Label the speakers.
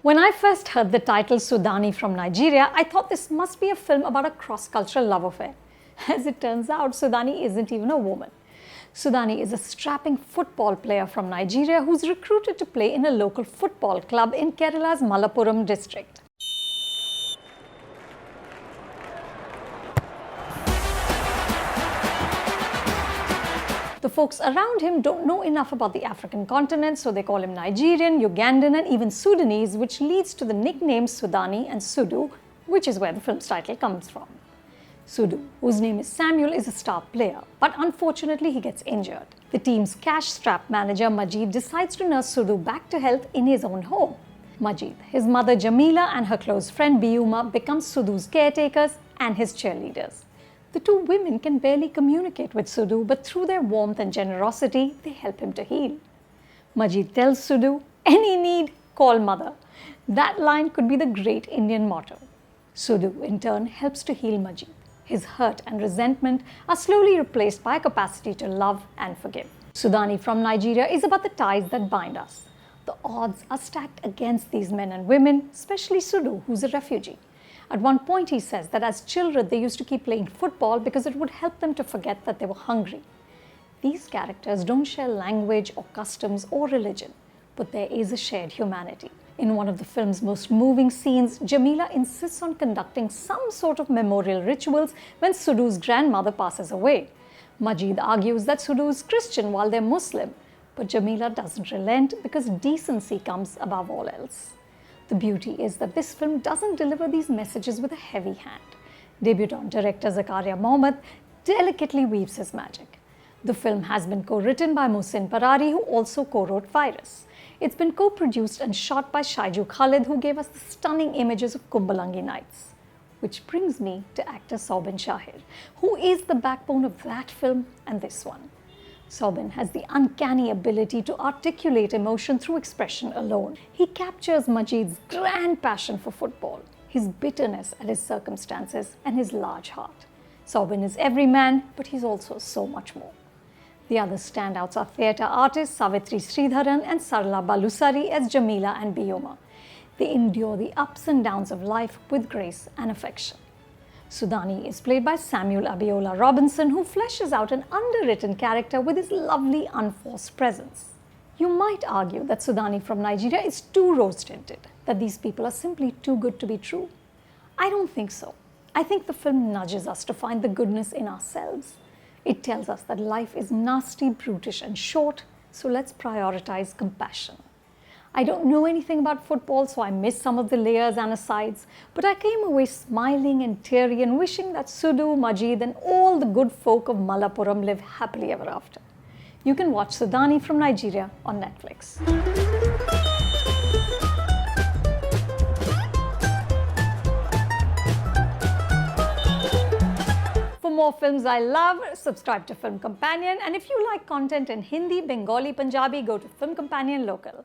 Speaker 1: When I first heard the title Sudani from Nigeria, I thought this must be a film about a cross-cultural love affair. As it turns out, Sudani isn't even a woman. Sudani is a strapping football player from Nigeria who's recruited to play in a local football club in Kerala's Malappuram district. The folks around him don't know enough about the African continent, so they call him Nigerian, Ugandan and even Sudanese, which leads to the nicknames Sudani and Sudu, which is where the film's title comes from. Sudu, whose name is Samuel, is a star player, but unfortunately he gets injured. The team's cash-strapped manager Majid decides to nurse Sudu back to health in his own home. Majid, his mother Jamila and her close friend Biuma become Sudu's caretakers and his cheerleaders. The two women can barely communicate with Sudu, but through their warmth and generosity, they help him to heal. Majid tells Sudu, "Any need, call mother." That line could be the great Indian motto. Sudu, in turn, helps to heal Majid. His hurt and resentment are slowly replaced by a capacity to love and forgive. Sudani from Nigeria is about the ties that bind us. The odds are stacked against these men and women, especially Sudu, who's a refugee. At one point, he says that as children, they used to keep playing football because it would help them to forget that they were hungry. These characters don't share language or customs or religion, but there is a shared humanity. In one of the film's most moving scenes, Jamila insists on conducting some sort of memorial rituals when Sudu's grandmother passes away. Majid argues that Sudu is Christian while they're Muslim, but Jamila doesn't relent because decency comes above all else. The beauty is that this film doesn't deliver these messages with a heavy hand. Debutant director Zakariya Mohammed delicately weaves his magic. The film has been co-written by Muhsin Parari, who also co-wrote Virus. It's been co-produced and shot by Shyju Khalid, who gave us the stunning images of Kumbalangi Nights. Which brings me to actor Soubin Shahir, who is the backbone of that film and this one. Soubin has the uncanny ability to articulate emotion through expression alone. He captures Majid's grand passion for football, his bitterness at his circumstances, and his large heart. Soubin is every man, but he's also so much more. The other standouts are theatre artists Savitri Sridharan and Sarla Balusari as Jamila and Biuma. They endure the ups and downs of life with grace and affection. Sudani is played by Samuel Abiola Robinson, who fleshes out an underwritten character with his lovely unforced presence. You might argue that Sudani from Nigeria is too rose-tinted, that these people are simply too good to be true. I don't think so. I think the film nudges us to find the goodness in ourselves. It tells us that life is nasty, brutish and short, so let's prioritize compassion. I don't know anything about football, so I missed some of the layers and asides, but I came away smiling and teary and wishing that Sudu, Majid and all the good folk of Malappuram live happily ever after. You can watch Sudani from Nigeria on Netflix. For more films I love, subscribe to Film Companion, and if you like content in Hindi, Bengali, Punjabi, go to Film Companion Local.